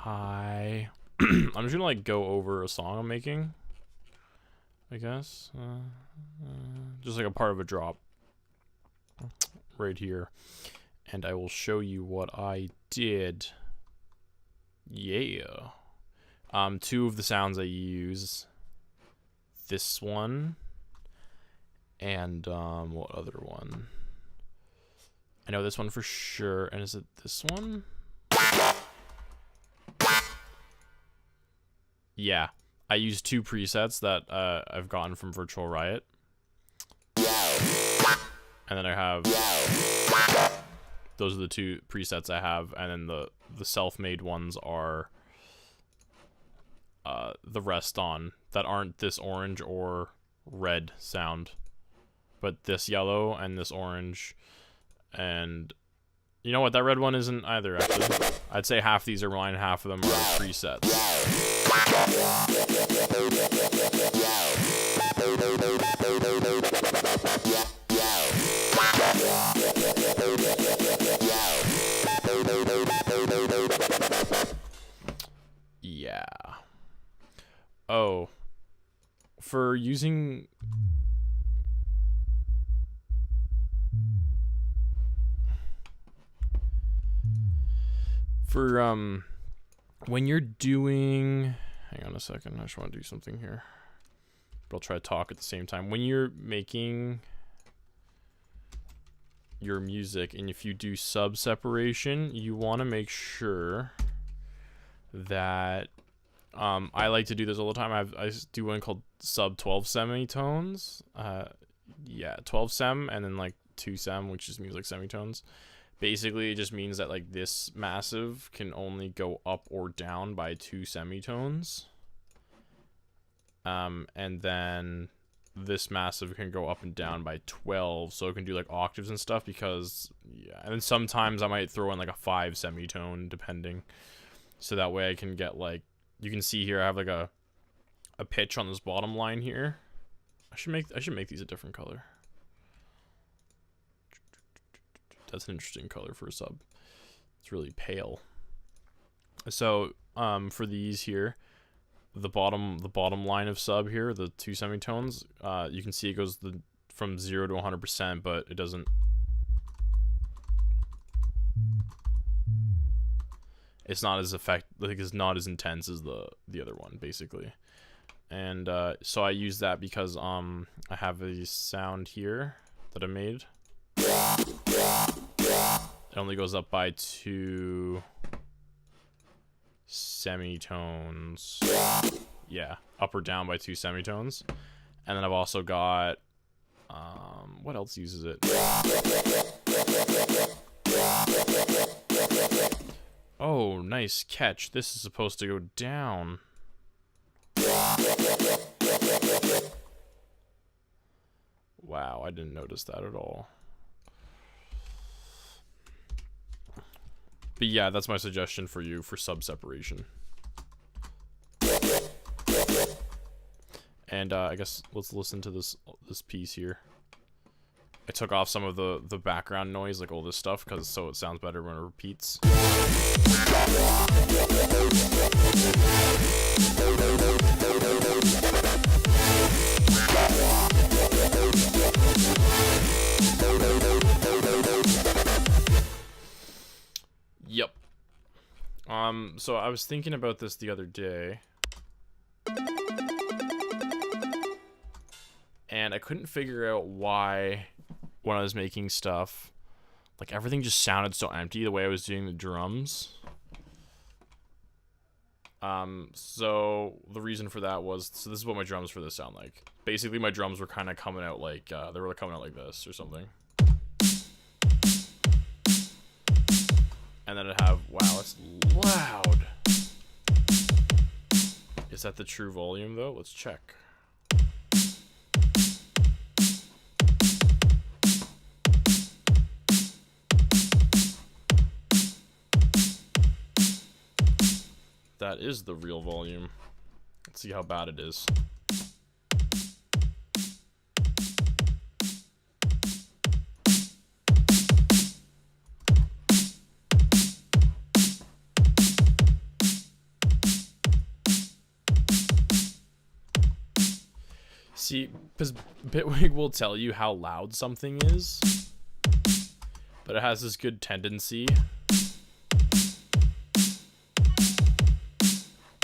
I'm just gonna like go over a song I'm making, I guess. Just like a part of a drop right here, and I will show you what I did. Yeah. Two of the sounds I use. This one and what other one? I know this one for sure. And is it this one? Yeah. I use two presets that I've gotten from Virtual Riot. And then I have, those are the two presets I have, and then the self-made ones are the rest on that aren't this orange or red sound, but this yellow and this orange, and you know what, that red one isn't either, actually. I'd say half these are mine, half of them are presets. Yeah. Oh, for using when you're doing, hang on a second, I just want to do something here, but I'll try to talk at the same time. When you're making your music, and if you do sub separation, you want to make sure that I like to do this all the time. I do one called sub 12 semitones. Yeah, 12 sem, and then like 2 sem, which just means like semitones. Basically, it just means that like this massive can only go up or down by 2 semitones. And then this massive can go up and down by 12, so it can do like octaves and stuff, because yeah, and then sometimes I might throw in like a 5 semitone depending, so that way I can get, like, you can see here I have like a pitch on this bottom line here. I should make these a different color. That's an interesting color for a sub. It's really pale. So for these here, the bottom line of sub here, the 2 semitones, you can see it goes from 0 to 100%, but it doesn't. It's not as it's not as intense as the other one, basically. And so I use that because I have a sound here that I made. It only goes up by 2 semitones. Yeah, up or down by 2 semitones. And then I've also got what else uses it? Oh, nice catch. This is supposed to go down. Wow, I didn't notice that at all. But yeah, that's my suggestion for you for sub separation. And I guess let's listen to this piece here. I took off some of the background noise, like all this stuff, so it sounds better when it repeats. Yep. So I was thinking about this the other day, and I couldn't figure out why, when I was making stuff, like everything just sounded so empty the way I was doing the drums. So the reason for that was, so this is what my drums for this sound like. Basically, my drums were kind of coming out like, they were coming out like this or something. And then it'd have, wow, it's loud. Is that the true volume though? Let's check. That is the real volume. Let's see how bad it is. See, because Bitwig will tell you how loud something is, but it has this good tendency.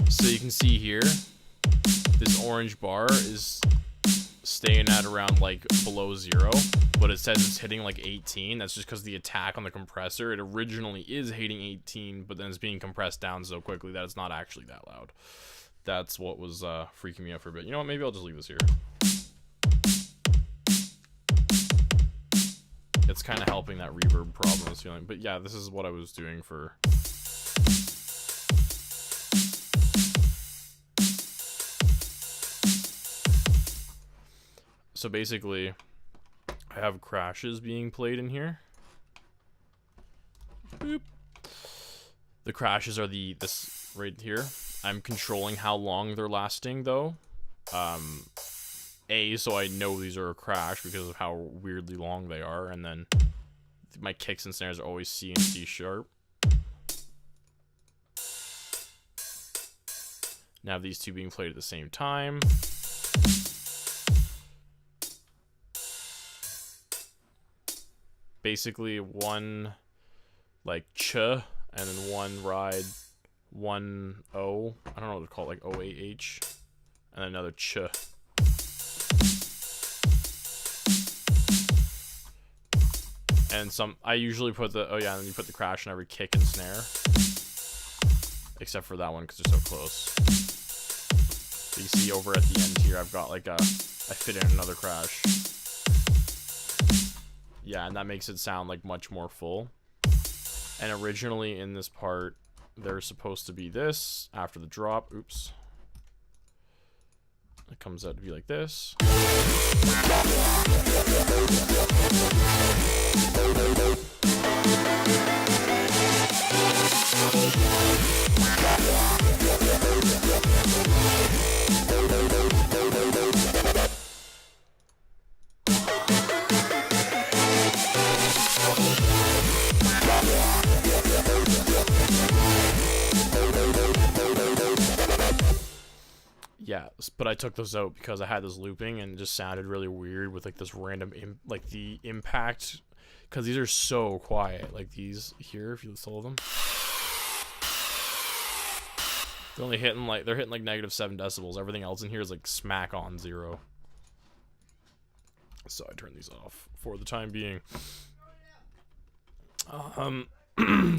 So you can see here, this orange bar is staying at around like below 0, but it says it's hitting like 18. That's just because the attack on the compressor, it originally is hitting 18, but then it's being compressed down so quickly that it's not actually that loud. That's what was freaking me out for a bit. You know what, maybe I'll just leave this here. It's kind of helping that reverb problem I was feeling. But yeah, this is what I was doing for... So basically, I have crashes being played in here. Boop. The crashes are this right here. I'm controlling how long they're lasting though. So I know these are a crash because of how weirdly long they are, and then my kicks and snares are always C and C sharp. Now these two being played at the same time. Basically one like ch, and then one ride 1 O. I don't know what to call it, like OAH, and another ch. And I usually put the, and then you put the crash in every kick and snare. Except for that one because they're so close. So you see over at the end here, I've got like I fit in another crash. Yeah, and that makes it sound like much more full. And originally in this part, there's supposed to be this after the drop. Oops. It comes out to be like this. Yeah, but I took those out because I had this looping and it just sounded really weird with like this random like the impact, because these are so quiet. Like these here, if you listen to them, they're hitting like -7 decibels. Everything else in here is like smack on 0. So I turned these off for the time being.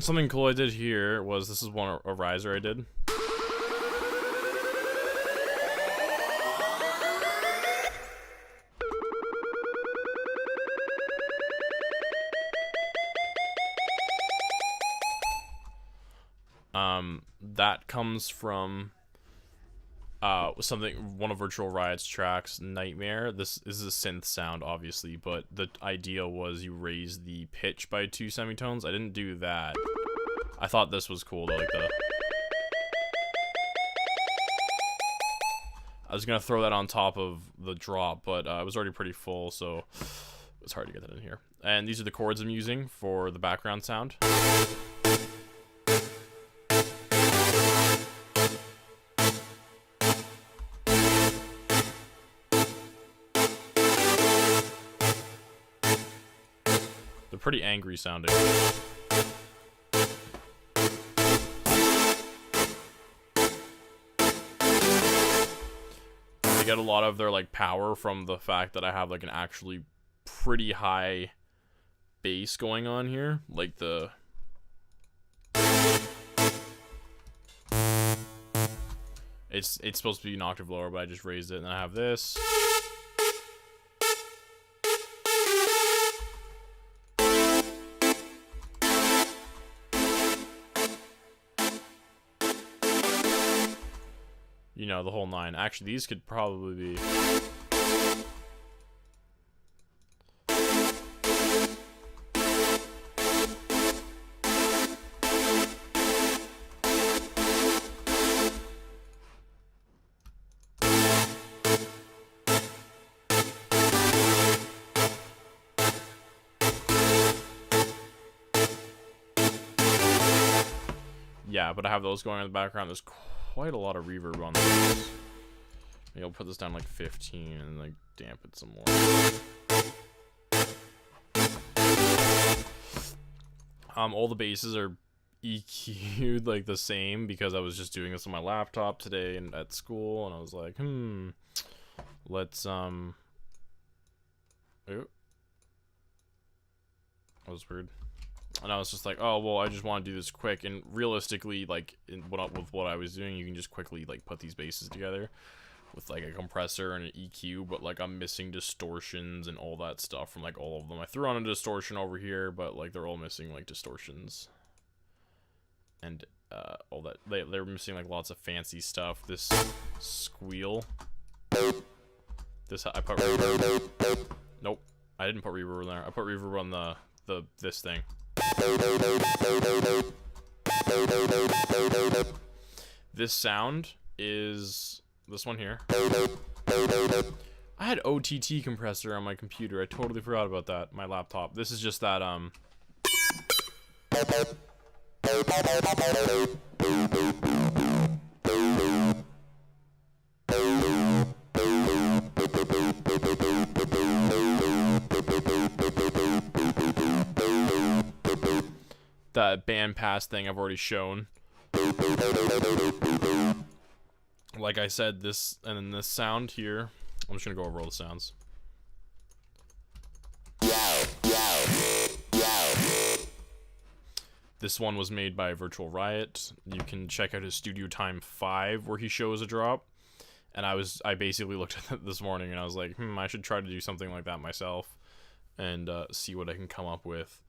Something cool I did here was, this is a riser I did. That comes from one of Virtual Riot's tracks, Nightmare. This is a synth sound, obviously, but the idea was you raise the pitch by 2 semitones. I didn't do that. I thought this was cool, though, like I was gonna throw that on top of the drop, but it was already pretty full, so it's hard to get that in here. And these are the chords I'm using for the background sound. Pretty angry sounding. They get a lot of their like power from the fact that I have like an actually pretty high bass going on here, like it's supposed to be an octave lower, but I just raised it, and then I have this. You know, the whole 9. Actually, these could probably be... Yeah, but I have those going in the background. There's quite a lot of reverb on those. Maybe I'll put this down like 15 and like damp it some more. All the basses are EQ'd like the same because I was just doing this on my laptop today and at school, and I was like, let's That was weird. And I was just like, oh well, I just want to do this quick. And realistically, like with what I was doing, you can just quickly like put these basses together with like a compressor and an EQ, but like I'm missing distortions and all that stuff from like all of them. I threw on a distortion over here, but like they're all missing like distortions and all that. They're missing like lots of fancy stuff. This squeal. This I put reverb. Nope, I didn't put reverb in there. I put reverb on this thing. This sound is this one here. I had OTT compressor on my computer. I totally forgot about that. My laptop. This is just that that bandpass thing I've already shown. Like I said, this and then this sound here. I'm just gonna go over all the sounds. This one was made by Virtual Riot. You can check out his Studio Time 5 where he shows a drop. And I basically looked at it this morning and I was like, I should try to do something like that myself and see what I can come up with.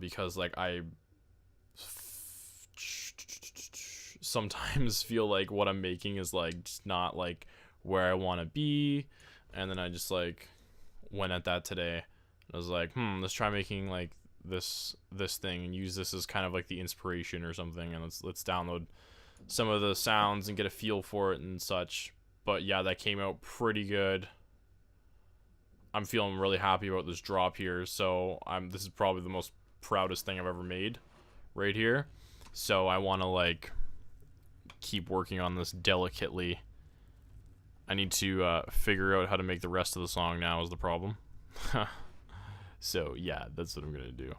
Because like I sometimes feel like what I'm making is like just not like where I want to be, and then I just like went at that today. I was like, let's try making like this thing and use this as kind of like the inspiration or something, and let's download some of the sounds and get a feel for it and such. But yeah, that came out pretty good. I'm feeling really happy about this drop here, so this is probably the most proudest thing I've ever made right here. So I want to like keep working on this delicately. I need to figure out how to make the rest of the song now is the problem. So yeah, that's what I'm gonna do.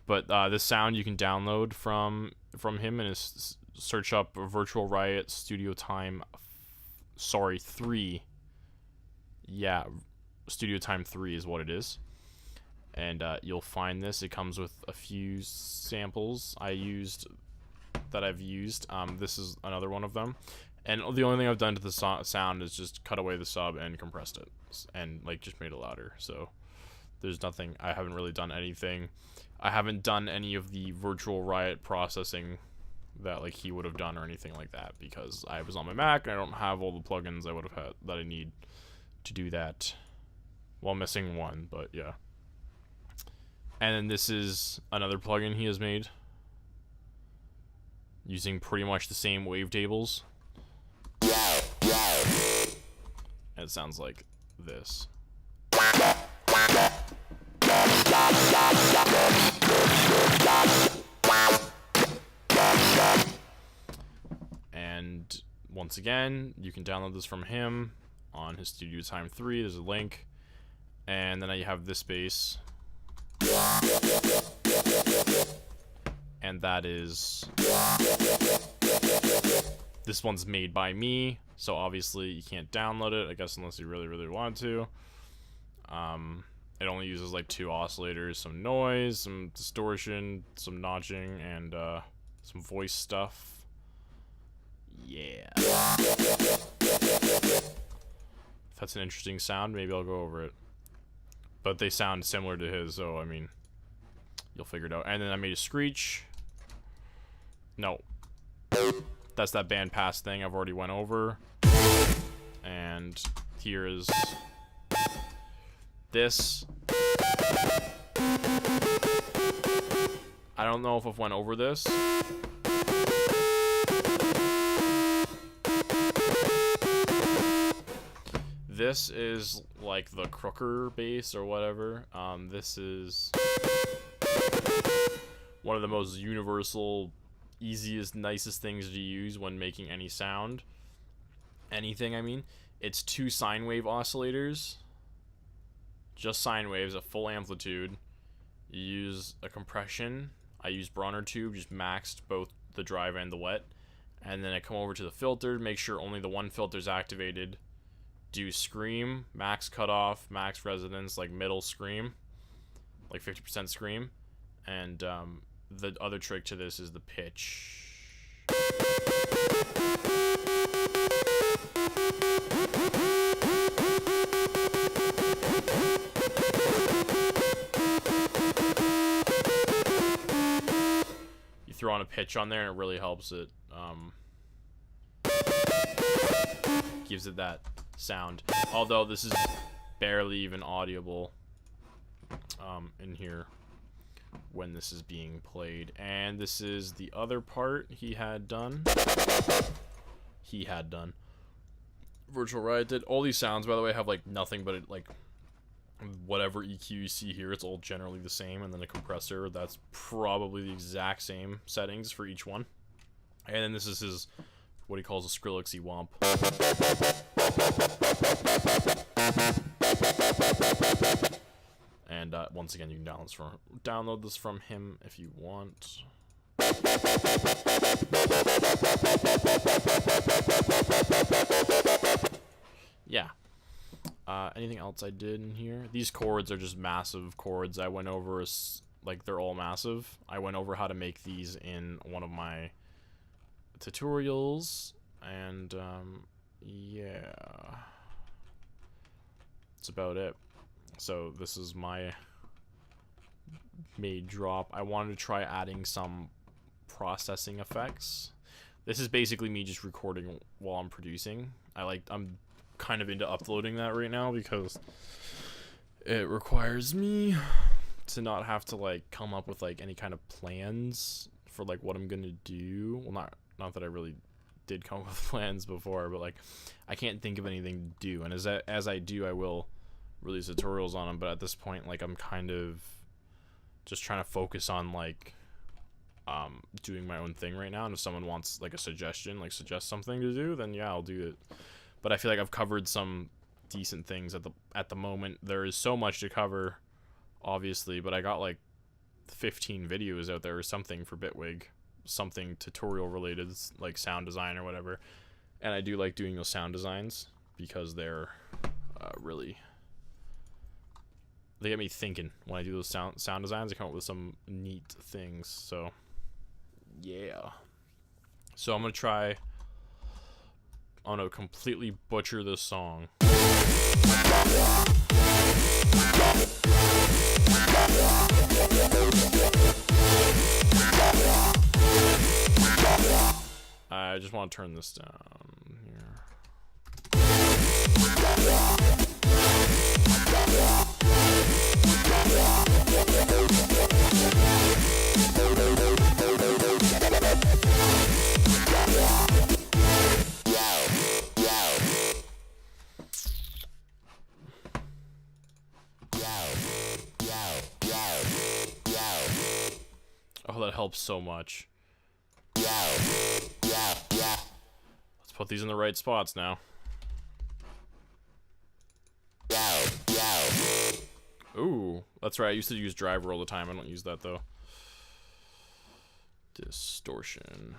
But this sound you can download from him, and search up Virtual Riot Studio Time 3. Yeah, Studio Time 3 is what it is. And you'll find this. It comes with a few samples I've used. This is another one of them. And the only thing I've done to the sound is just cut away the sub and compressed it. And like just made it louder. So there's nothing. I haven't really done anything. I haven't done any of the Virtual Riot processing that like he would have done or anything like that. Because I was on my Mac and I don't have all the plugins I would have had that I need to do that. Well, missing one, but yeah. And then this is another plugin he has made using pretty much the same wavetables. And it sounds like this. And once again, you can download this from him on his Studio Time 3. There's a link. And then you have this bass. And that is, this one's made by me, so obviously you can't download it, I guess, unless you really want to. It only uses like 2 oscillators, some noise, some distortion, some notching, and some voice stuff. Yeah. If that's an interesting sound, maybe I'll go over it. But they sound similar to his, so I mean, you'll figure it out. And then I made a screech. No. That's that bandpass thing I've already went over. And here is this. I don't know if I've went over this. This is like the crooker bass or whatever. This is one of the most universal, easiest, nicest things to use when making any sound. anything, I mean, it's 2 sine wave oscillators, just sine waves at full amplitude. You use a compression. I use Bronner tube, just maxed both the drive and the wet. And then I come over to the filter, make sure only the one filter is activated. Do scream, max cutoff, max resonance, like middle scream, like 50% scream. And the other trick to this is the pitch. You throw on a pitch on there and it really helps it. Gives it that sound. Although this is barely even audible in here when this is being played. And this is the other part he had done. Virtual Riot did. All these sounds, by the way, have like nothing but it, like whatever EQ you see here, it's all generally the same. And then a compressor, that's probably the exact same settings for each one. And then this is his, what he calls a Skrillexy Womp. And once again, you can download this from him if you want. Yeah. Anything else I did in here? These chords are just massive chords. I went over, like, they're all massive. I went over how to make these in one of my tutorials, and yeah, that's about it. So this is my made drop. I wanted to try adding some processing effects. This is basically me just recording while I'm producing. I'm kind of into uploading that right now because it requires me to not have to like come up with like any kind of plans for like what I'm gonna do. Well, not that I really did come up with plans before, but like I can't think of anything to do, and as I do, I will release tutorials on them. But at this point, like, I'm kind of just trying to focus on like doing my own thing right now. And if someone wants like a suggestion, like suggest something to do, then yeah, I'll do it. But I feel like I've covered some decent things at the moment. There is so much to cover, obviously, but I got like 15 videos out there or something for Bitwig, something tutorial related, like sound design or whatever. And I do like doing those sound designs because they're really, they get me thinking. When I do those sound designs, I come up with some neat things. So yeah, so I'm gonna completely butcher this song. I just want to turn this down here. Oh, that helps so much. Let's put these in the right spots now. Ooh, that's right. I used to use driver all the time. I don't use that though. Distortion.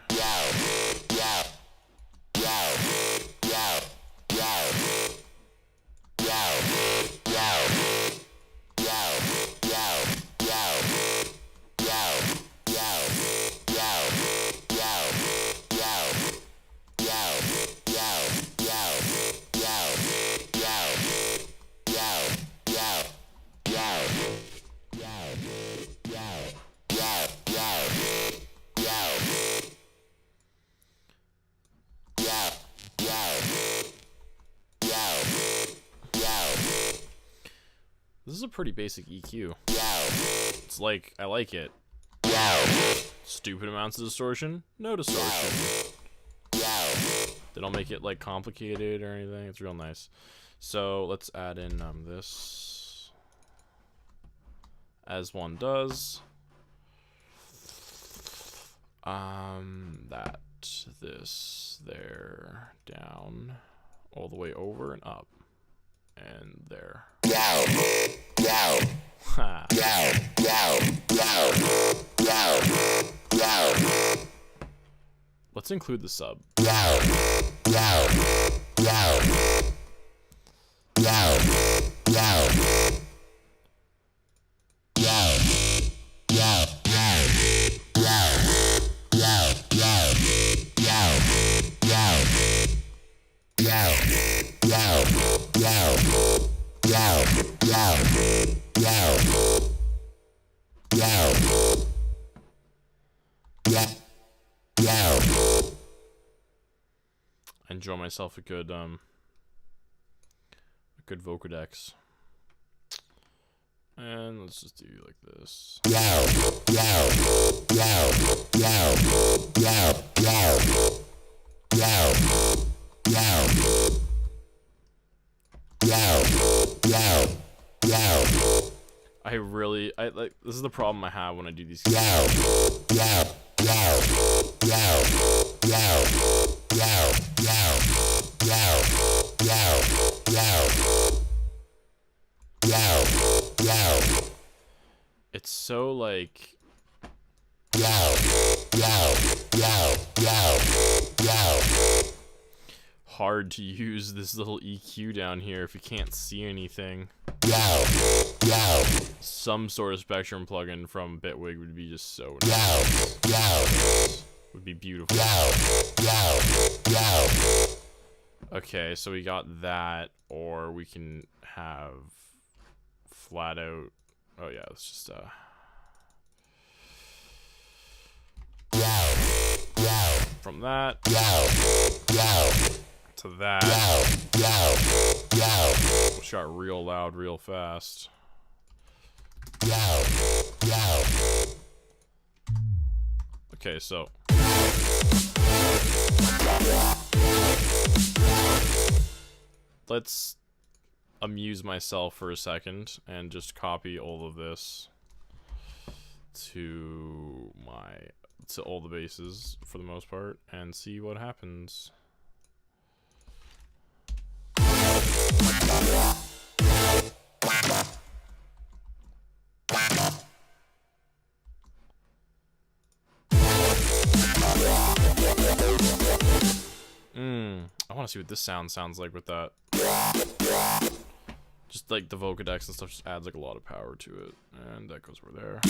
This is a pretty basic EQ. It's like, I like it. Stupid amounts of distortion, no distortion. They don't make it like complicated or anything. It's real nice. So let's add in this, as one does. That, this, there, down. all the way over and up. And there. Ha. Let's include the sub. Enjoy myself a good Vocodex. And let's just do like this. I like, this is the problem I have when I do these. It's so like hard to use this little EQ down here if you can't see anything. Some sort of spectrum plugin from Bitwig would be just so nice. Would be beautiful. Okay, so we got that, or we can have flat out. Oh yeah, let's just from that to that. Shot real loud, real fast. Okay, so let's amuse myself for a second and just copy all of this to all the bases for the most part and see what happens. I want to see what this sounds like with that. Just like the Vocodex and stuff just adds like a lot of power to it, and that goes over there.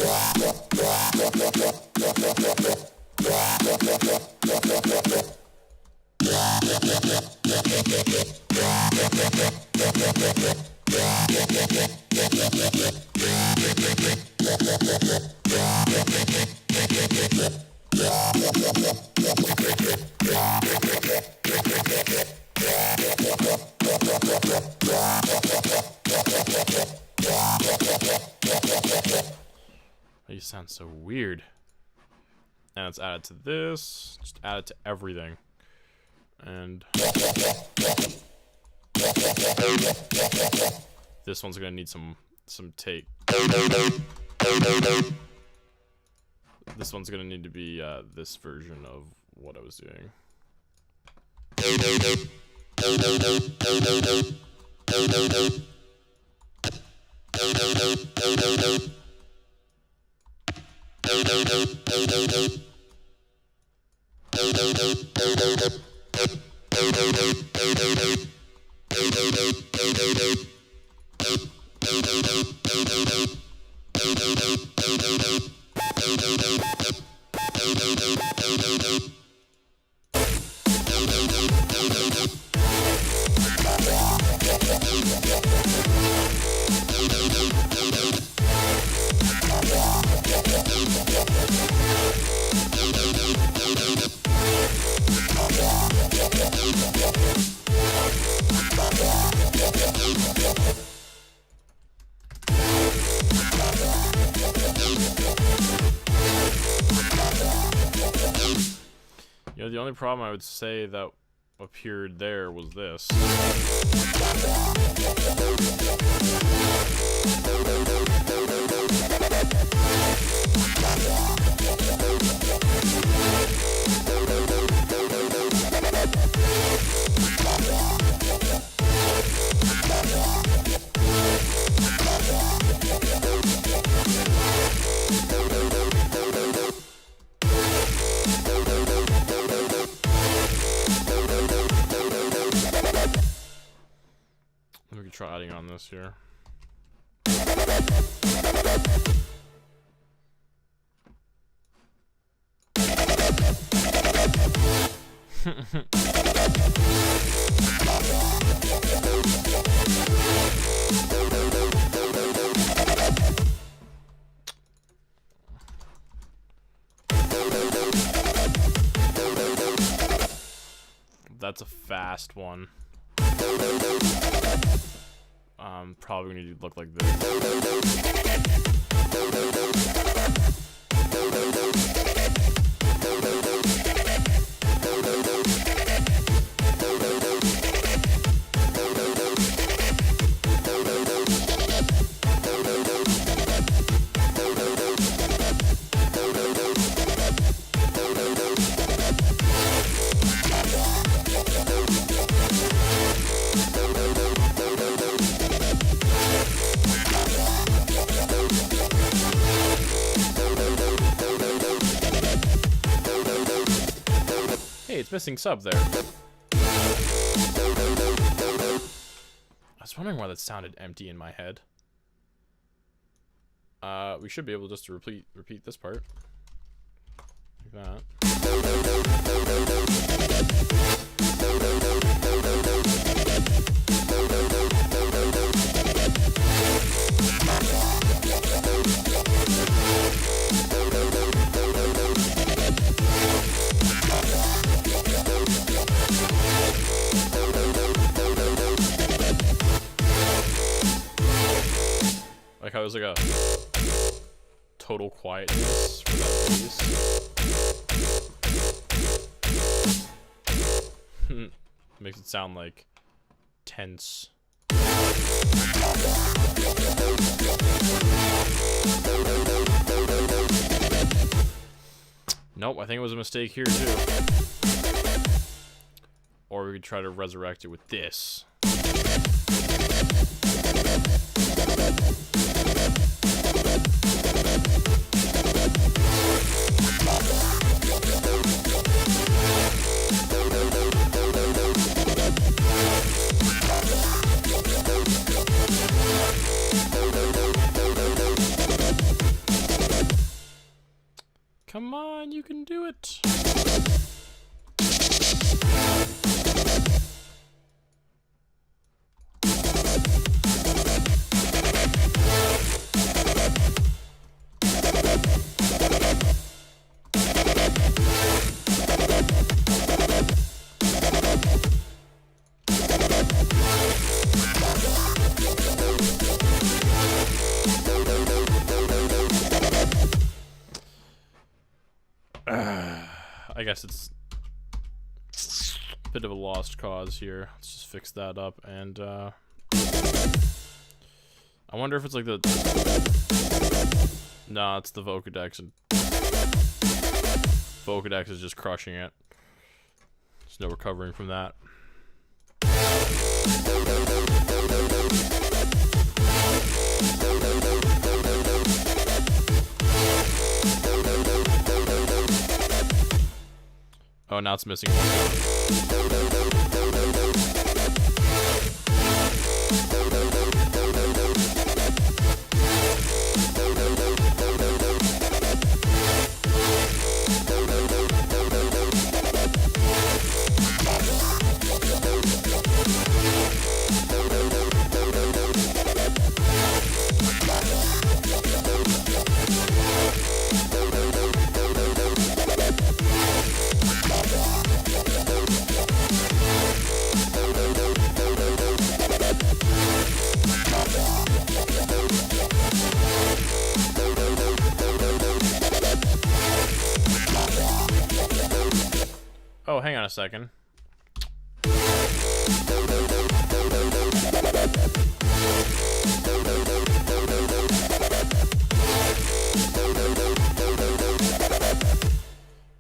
You sound so weird. And it's added to this. Just add it to everything. And this one's gonna need some take. This one's gonna need to be this version of what I was doing. You know, the only problem I would say that appeared there was this. on this here. That's a fast one. Probably gonna look like this. It's missing sub there. I was wondering why that sounded empty in my head. We should be able just to repeat this part. Like that. Like how there's like a total quietness for that piece. Makes it sound like tense. Nope, I think it was a mistake here too. Or we could try to resurrect it with this. Come on, you can do it. I guess it's a bit of a lost cause here. Let's just fix that up, and I wonder if it's like the... Nah, it's the Vocodex, and Vocodex is just crushing it. There's no recovering from that. Oh, now it's missing one. Oh, hang on a second.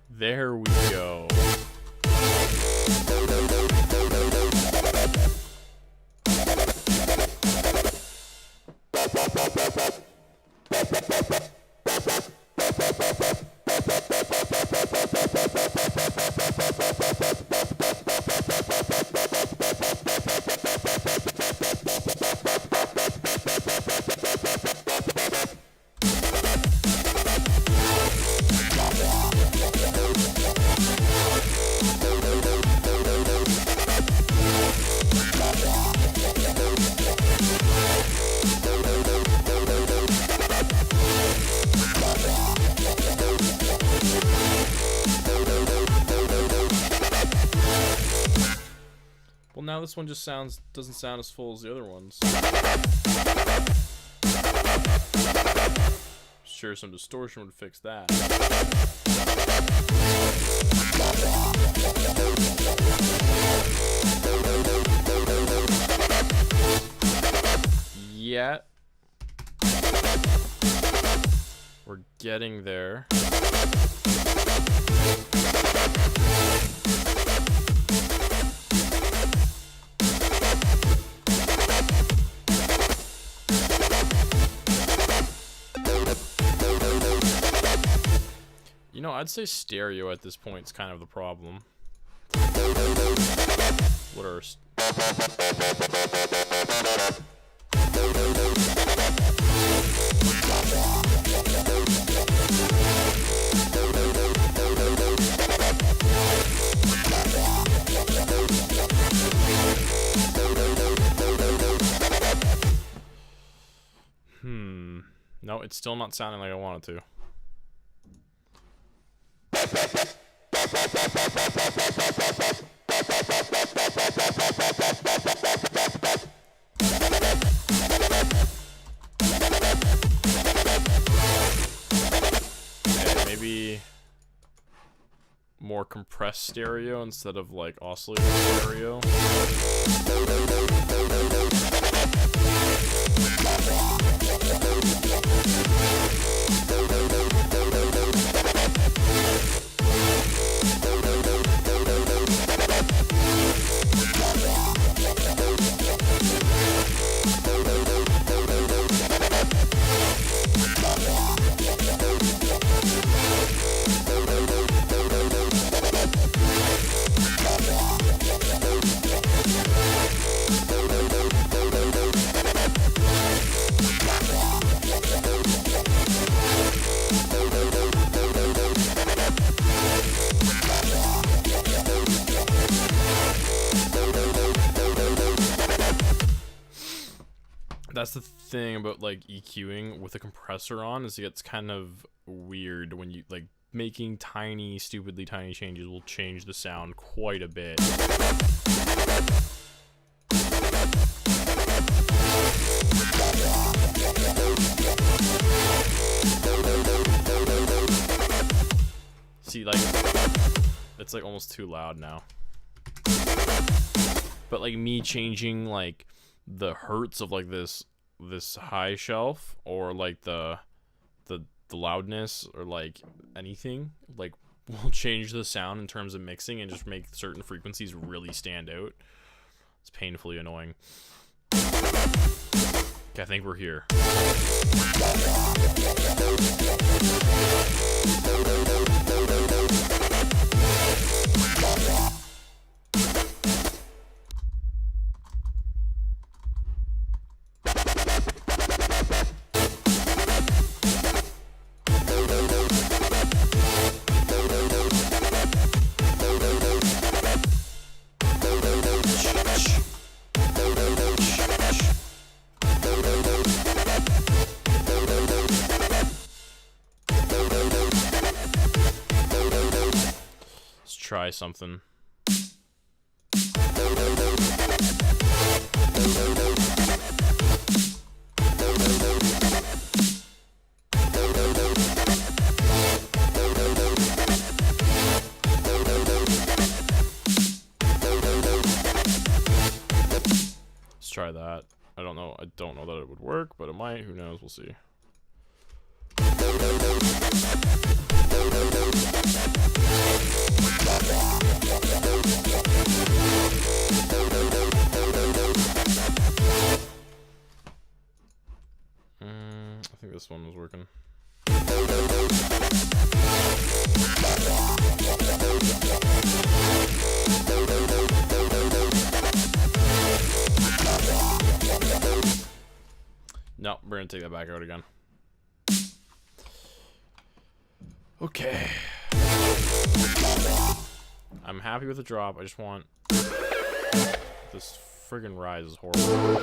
There we go. Well, now this one just doesn't sound as full as the other ones. Sure, some distortion would fix that. Yet we're getting there. You know, I'd say stereo at this point is kind of the problem. What are... No, it's still not sounding like I want it to. Okay, maybe more compressed stereo instead of like oscillator stereo. That's the thing about like EQing with a compressor on, is it gets kind of weird when you like making tiny, stupidly tiny changes will change the sound quite a bit. See, like, it's like almost too loud now. But like me changing like the hertz of like this high shelf, or like the loudness, or like anything, like will change the sound in terms of mixing and just make certain frequencies really stand out. It's painfully annoying. Okay, I think we're here. Try something. Let's try that. I don't know that it would work, but it might. Who knows? We'll see. I think this one was working. No, we're gonna take that back out again. Okay. I'm happy with the drop. I just want... This friggin' rise is horrible.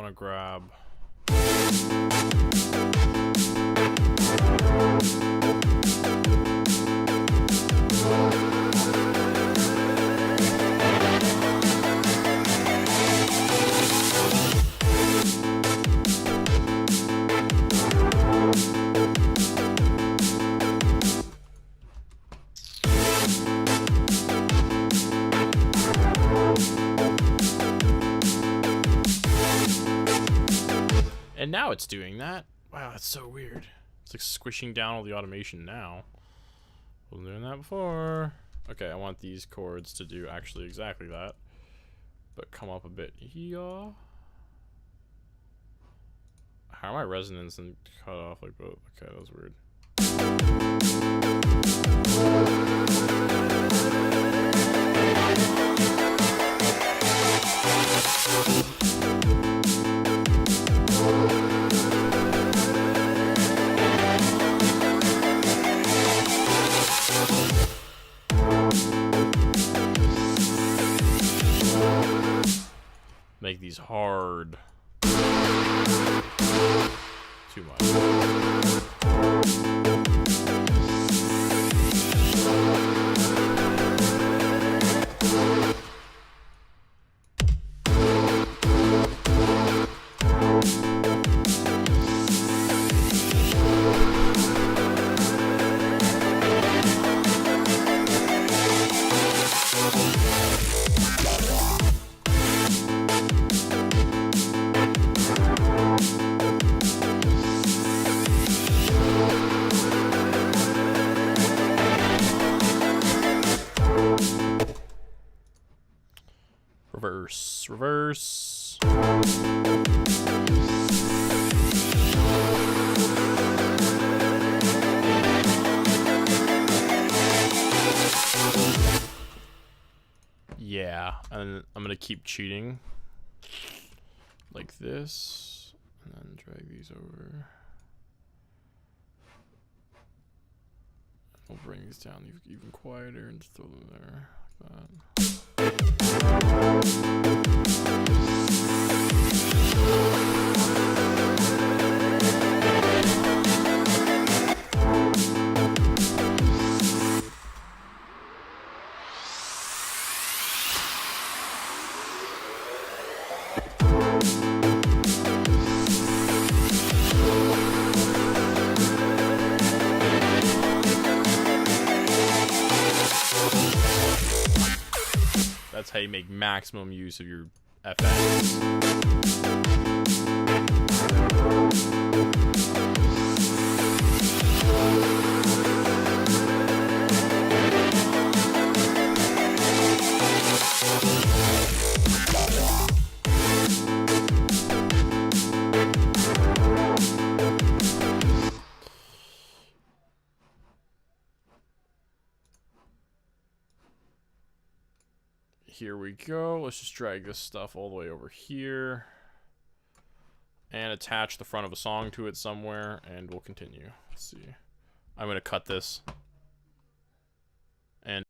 want to grab... And now it's doing that. Wow, that's so weird. It's like squishing down all the automation now. Wasn't doing that before. Okay, I want these chords to do actually exactly that, but come up a bit here. How are my resonance and cut off like both? Okay, that was weird. Make these hard. Too much. Reverse, reverse. Yeah, and I'm gonna keep cheating like this, and then drag these over. We'll bring these down even quieter and just throw them there like that. That's how you make maximum use of your FX. Here we go. Let's just drag this stuff all the way over here and attach the front of a song to it somewhere, and we'll continue. Let's see. I'm going to cut this. And